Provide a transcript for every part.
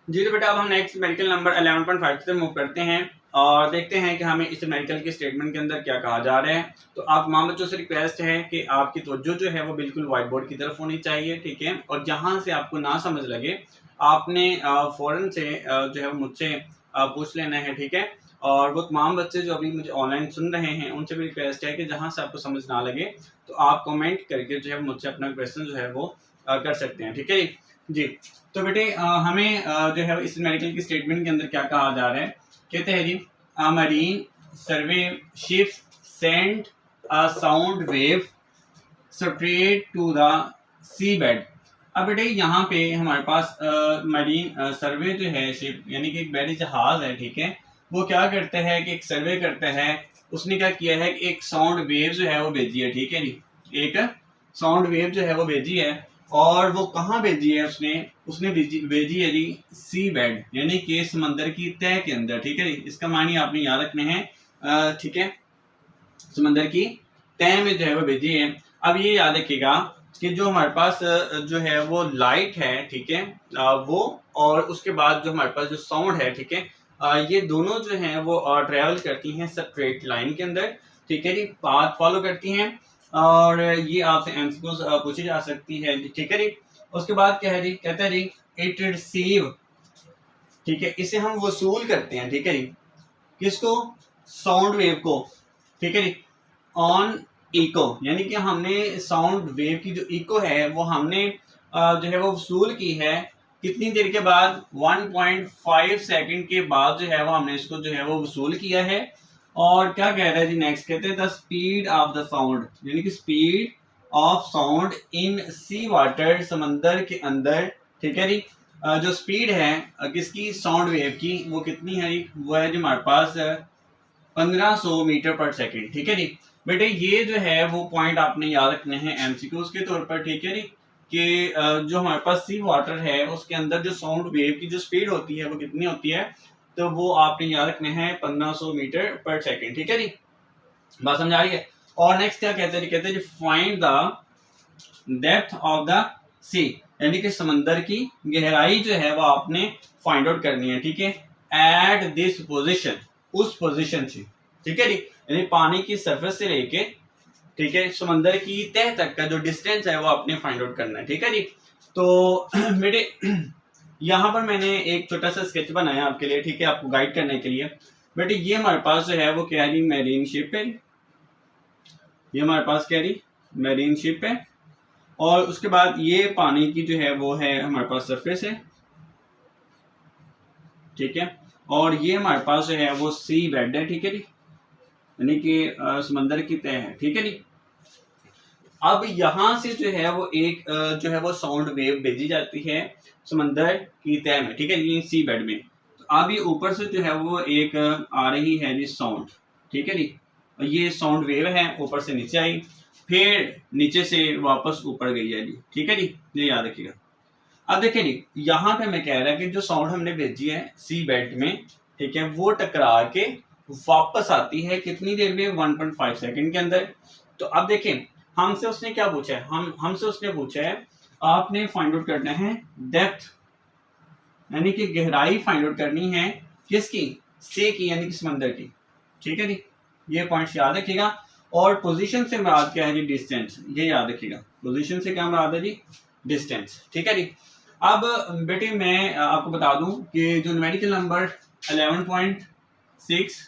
जी तो बेटा अब हम नेक्स्ट मेडिकल नंबर 11.5 से मूव करते हैं और देखते हैं कि हमें इस मेडिकल के स्टेटमेंट के अंदर क्या कहा जा रहा है। तो आप तमाम बच्चों से रिक्वेस्ट है कि आपकी तवज्जो जो है वो बिल्कुल व्हाइट बोर्ड की तरफ होनी चाहिए, ठीक है। और जहां से आपको ना समझ लगे आपने फौरन से जो है मुझसे पूछ लेना है, ठीक है। और वो तमाम बच्चे जो अभी मुझे ऑनलाइन सुन रहे हैं उनसे भी रिक्वेस्ट है कि जहां से आपको समझ ना लगे तो आप कमेंट करके जो है मुझसे अपना क्वेश्चन जो है वो कर सकते हैं, ठीक है जी। तो बेटे हमें जो है इस मेडिकल की स्टेटमेंट के अंदर क्या कहा जा रहा है। कहते हैं जी marine survey ships send a sound wave straight to the sea bed. अब बेटे यहाँ पे हमारे पास मरीन सर्वे जो है शिप यानी कि एक बड़ी जहाज है, ठीक है। वो क्या करता है कि एक सर्वे करता है। उसने क्या किया है कि एक साउंड वेव जो है वो भेजी है, ठीक है जी। एक साउंड वेव जो है वो भेजी है और वो कहाँ भेजी है उसने उसने भेजी है जी सी बेड यानी कि समंदर की तह के अंदर, ठीक है जी। इसका मानी आपने याद रखने हैं, ठीक है। समंदर की तह में जो है वो भेजी है। अब ये याद रखिएगा कि जो हमारे पास जो है वो लाइट है, ठीक है, वो और उसके बाद जो हमारे पास जो साउंड है, ठीक है, ये दोनों जो हैं वो ट्रेवल करती हैं स्ट्रेट लाइन के अंदर, ठीक है जी। पाथ फॉलो करती हैं और ये आपसे एमसीक्यूज पूछी जा सकती है, ठीक है जी। उसके बाद क्या है जी, कहते हैं जी इट रिसीव, ठीक है, इसे हम वसूल करते हैं, ठीक है जी। किसको? साउंड वेव को, ठीक है जी। ऑन इको यानी कि हमने साउंड वेव की जो इको है वो हमने जो है वो वसूल की है। कितनी देर के बाद? 1.5 सेकंड के बाद जो है वो हमने इसको जो है वो वसूल किया है। और क्या कह रहा है जी नेक्स्ट, कहते हैं the speed of the sound यानी कि speed of sound in sea water, समंदर के अंदर, ठीक है जी। जो स्पीड है किसकी? साउंड वेव की, वो कितनी है जी? वो है जी हमारे पास 1500 मीटर पर सेकंड, ठीक है जी। बेटे ये जो है वो पॉइंट आपने याद रखने हैं एमसीक्यूज के तौर पर, ठीक है जी। कि जो हमारे पास सी वाटर है उसके अंदर जो साउंड वेव की जो स्पीड होती है वो कितनी होती है, तो वो आपने याद रखने हैं 1500 मीटर पर सेकंड, ठीक है जी। बात समझ आ रही है। और नेक्स्ट क्या कहते हैं जी, कहते हैं जी find the depth of the sea यानी कि समंदर की गहराई जो है वो आपने फाइंड आउट करनी है, ठीक है। एट दिस पोजीशन, उस पोजीशन से, ठीक है जी। यानी पानी की सरफेस से लेके, ठीक है, समंदर की तह तक का जो डिस्टेंस है वो आपने फाइंड आउट करना है, ठीक है जी। तो मेरे यहाँ पर मैंने एक छोटा सा स्केच बनाया आपके लिए, ठीक है, आपको गाइड करने के लिए। बेटे ये हमारे पास जो है वो क्या है, मैरीन शिप है। ये हमारे पास क्या है, मैरीन शिप है। और उसके बाद ये पानी की जो है वो है हमारे पास सरफेस है, ठीक है। और ये हमारे पास जो है वो सी बेड है, ठीक है जी, यानी कि समंदर की तह है, ठीक है जी। अब यहाँ से जो है वो एक जो है वो साउंड वेव भेजी जाती है समंदर की तह में, ठीक है, ये सी बेड में। तो अब ये ऊपर से जो है वो एक आ रही है जी साउंड, ठीक है जी। ये साउंड वेव है, ऊपर से नीचे आई, फिर नीचे से वापस ऊपर गई है जी, ठीक है जी, ये याद रखिएगा। अब देखिए जी यहाँ पे मैं कह रहा कि जो साउंड हमने भेजी है सी बेड में, ठीक है, वो टकरा के वापस आती है कितनी देर में? 1.5 सेकंड के अंदर। तो अब देखें हमसे उसने क्या पूछा है, हमसे उसने पूछा है आपने फाइंड आउट करना है डेप्थ यानी कि गहराई फाइंड आउट करनी है किसकी? से की यानी कि समंदर की, ठीक है जी। ये पॉइंट्स याद रखिएगा। और पोजीशन से मुराद क्या है जी? डिस्टेंस, ये याद रखिएगा। पोजीशन से क्या मुराद है जी? डिस्टेंस, ठीक है जी। अब बेटे मैं आपको बता दूं कि जो न्यूमेरिकल नंबर 11.6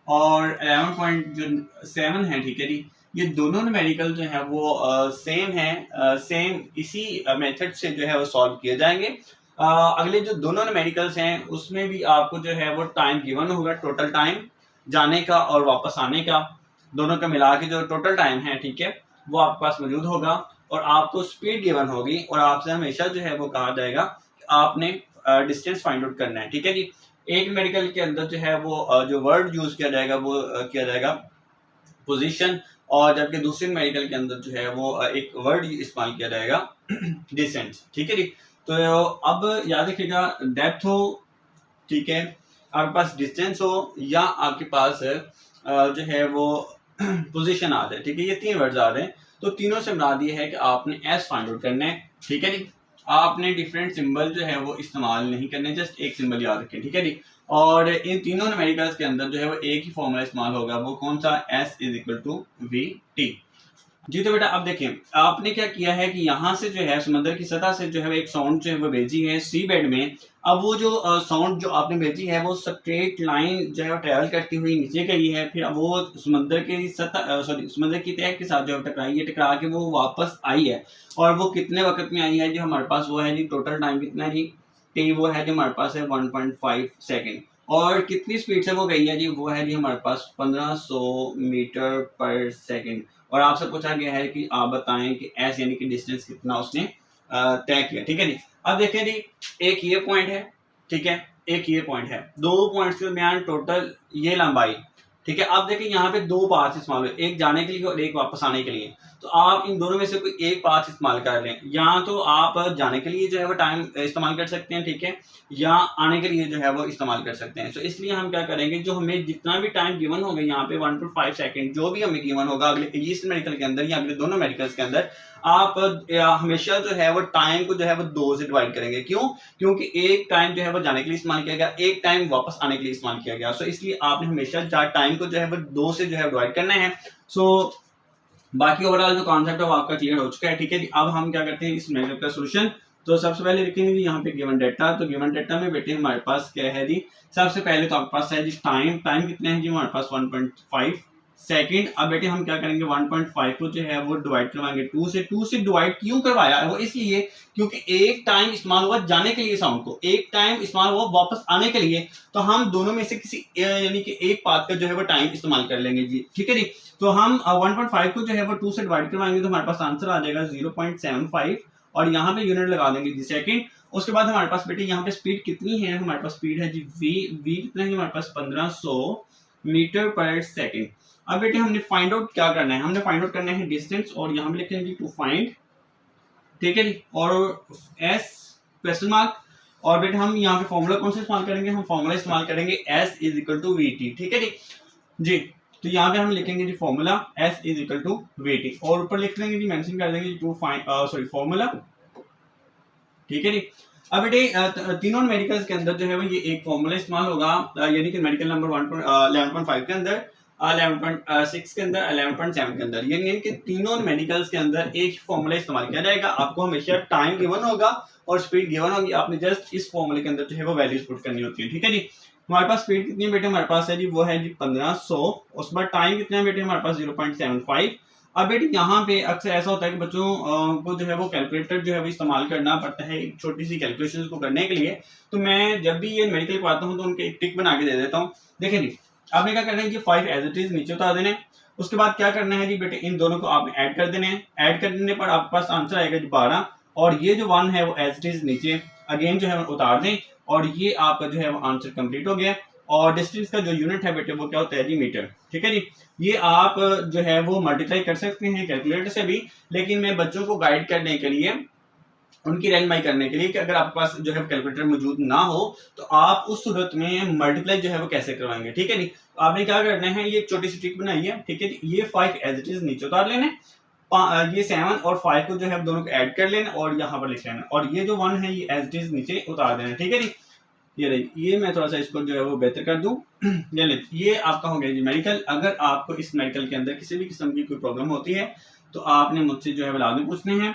और 11.7 है, ठीक है जी, ये दोनों न्यूमेरिकल जो है वो सेम है, सेम इसी मेथड से जो है वो सॉल्व किए जाएंगे। अगले जो दोनों न्यूमेरिकल्स हैं उसमें भी आपको जो है वो टाइम गिवन होगा, टोटल टाइम जाने का और वापस आने का, दोनों का मिला के जो टोटल टाइम है, ठीक है, वो आपके पास मौजूद होगा। और आपको स्पीड गिवन होगी और आपसे हमेशा जो है वो कहा जाएगा कि आपने डिस्टेंस फाइंड आउट करना है, ठीक है जी। एक मेडिकल के अंदर जो है वो जो वर्ड यूज किया जाएगा वो किया जाएगा पोजीशन, और जबकि दूसरे मेडिकल के अंदर जो है वो एक वर्ड इस्तेमाल किया जाएगा डिस्टेंस, ठीक है जी। तो अब याद रखिएगा डेप्थ हो, ठीक है, आपके पास डिस्टेंस हो या आपके पास जो है वो पोजीशन आ जाए, ठीक है, ये तीन वर्ड्स आ रहे हैं। तो तीनों से मुराद ये है कि आपने एस फाइंड आउट करना है, ठीक है जी। आपने डिफरेंट सिंबल जो है वो इस्तेमाल नहीं करने, जस्ट एक सिंबल याद रखें, ठीक है जी। और इन तीनों न्यूमेरिकल्स के अंदर जो है वो एक ही फॉर्मूला इस्तेमाल होगा, वो कौन सा, S is equal to VT। जी तो बेटा अब देखिए आपने क्या किया है कि यहाँ से जो है समुद्र की सतह से जो है एक साउंड जो है वो भेजी है सी बेड में। अब वो जो साउंड जो आपने भेजी है वो स्ट्रेट लाइन जो है ट्रेवल करती हुई नीचे गई है, फिर अब वो समुद्र की सतह समुद्र की तह के साथ जो है टकराई है, टकरा के वो वापस आई है। और वो कितने वक्त में आई है जो हमारे पास, वो है जी टोटल टाइम कितना है जी, टी वो है जो हमारे पास है 1.5 सेकेंड। और कितनी स्पीड से वो गई है जी, वो है जी हमारे पास 1500 मीटर पर सेकेंड। और आपसे पूछा गया है कि आप बताएं कि एस यानी कि डिस्टेंस कितना उसने तय किया, ठीक है जी। अब देखें जी एक ये पॉइंट है, ठीक है, एक ये पॉइंट है, दो पॉइंट्स के दरमियान टोटल ये लंबाई, ठीक है। अब देखिए यहाँ पे दो पाथ इस्तेमाल हुए, एक जाने के लिए और एक वापस आने के लिए। तो आप इन दोनों में से कोई एक पाथ इस्तेमाल कर लें, या तो आप जाने के लिए जो है वो टाइम इस्तेमाल कर सकते हैं, ठीक है, या आने के लिए जो है वो इस्तेमाल कर सकते हैं। तो इसलिए हम क्या करेंगे, जो हमें जितना भी टाइम गिवन होगा यहाँ पे 1.5 सेकेंड जो भी हमें गिवन होगा अगले इस मेडिकल के अंदर या अगले दोनों मेडिकल्स के अंदर, आप हमेशा जो है वो टाइम को जो है वो 2 से डिवाइड करेंगे। क्यों? क्योंकि एक टाइम जो है वो जाने के लिए इस्तेमाल किया गया, एक टाइम वापस आने के लिए इस्तेमाल किया गया। सो इसलिए आपने हमेशा टाइम को जो है वो 2 से जो है डिवाइड करना है। सो बाकी ओवरऑल जो कॉन्सेप्ट है वो आपका क्लियर हो चुका है, ठीक है जी। अब हम क्या करते हैं इस मेथड का सोल्यूशन। तो सबसे पहले देखेंगे जी यहाँ पे गिवन डेटा, तो गिवन डेटा में बेटे हमारे पास क्या है जी, सबसे पहले तो आपके पास है जी टाइम, टाइम कितना है जी हमारे पास 1.5 सेकंड। अब बेटे हम क्या करेंगे 1.5 को जो है वो डिवाइड करवाएंगे 2 से। 2 से डिवाइड क्यों करवाया है, वो इसलिए क्योंकि एक टाइम इस्तेमाल हुआ जाने के लिए साउंड को, एक टाइम इस्तेमाल हुआ वापस आने के लिए। तो हम दोनों में से किसी यानी कि एक पाथ का जो है वो टाइम इस्तेमाल कर लेंगे जी, ठीक है जी। तो हम 1.5 को जो है वो 2 से डिवाइड करवाएंगे तो हमारे पास आंसर आ जाएगा 0.75 और यहाँ पे यूनिट लगा देंगे जी सेकंड। उसके बाद हमारे पास बेटे यहाँ पे स्पीड कितनी है, हमारे पास स्पीड है जी v कितना है हमारे पास 1500 मीटर पर सेकंड। अब बेटे हमने फाइंड आउट क्या करना है, हमने फाइंड आउट करना है डिस्टेंस, और यहाँ पे लिखेंगे टू फाइंड, ठीक है जी, और एस क्वेश्चन मार्क। और बेटे हम यहाँ पे फॉर्मूला कौन सा इस्तेमाल करेंगे, हम फॉर्मूला इस्तेमाल करेंगे S is equal to VT, ठीक है जी। जी तो यहाँ पे हम लिखेंगे जी formula S is equal to VT, और ऊपर लिख लेंगे जी, मेंशन कर देंगे टू फाइंड फॉर्मूला, ठीक है जी। अब बेटे तीनों मेडिकल्स के अंदर जो है वो ये एक फॉर्मूला इस्तेमाल होगा, यानी कि मेडिकल नंबर 11.5 के अंदर, 11.6 के अंदर, 11.7 के अंदर, यानी कि तीनों मेडिकल्स के अंदर एक ही फॉर्मूला इस्तेमाल किया जाएगा। आपको हमेशा टाइम गिवन होगा और स्पीड गिवन होगी, आपने जस्ट इस फॉर्मूले के अंदर जो है वो वैल्यूज पुट करनी होती है, ठीक है जी। हमारे पास स्पीड कितनी है बेटे, हमारे पास है जी वो है जी 1500, उसके बाद टाइम कितना है बेटे हमारे पास 0.75। अब बेटे यहाँ पे अक्सर ऐसा होता है कि बच्चों को जो है वो कैलकुलेटर जो है वो इस्तेमाल करना पड़ता है एक छोटी सी कैलकुलेशन को करने के लिए। तो मैं जब भी ये मेडिकल को आता हूँ तो उनके एक टिक बना के दे देता हूँ। देखिए जी आपने क्या करना है कि 5 एज इट इज नीचे उतार देने, उसके बाद क्या करना है जी बेटे इन दोनों को आपने ऐड कर देने हैं, ऐड कर देने पर आपके पास आंसर आएगा जी 12, और ये जो 1 है वो एज इट इज नीचे अगेन जो है उतार दें, और ये आपका जो है वो आंसर कंप्लीट हो गया। और डिस्टेंस का जो यूनिट है बेटे वो क्या होता है जी मीटर, ठीक है जी। ये आप जो है वो मल्टीप्लाई कर सकते हैं कैलकुलेटर से भी, लेकिन मैं बच्चों को गाइड करने के लिए, उनकी रहनुमाई करने के लिए कि अगर आपके पास जो है कैलकुलेटर मौजूद ना हो तो आप उस सूरत में मल्टीप्लाई जो है वो कैसे करवाएंगे, ठीक है जी। तो आपने क्या करना है, ये एक छोटी सी ट्रिक बनाई है, ठीक है जी। ये 5 एज इट इज नीचे उतार लेने, ये 7 और 5 को जो है दोनों को ऐड कर लेना और यहाँ पर लिख लेना, और ये जो 1 है ये एज इट इज नीचे उतार देना, ठीक है जी। ये मैं थोड़ा सा इसको जो है वो बेहतर कर दूं। ये आपका हो गया जी मेडिकल। अगर आपको इस मेडिकल के अंदर किसी भी किस्म की कोई प्रॉब्लम होती है तो आपने मुझसे जो है लाजमी पूछने हैं।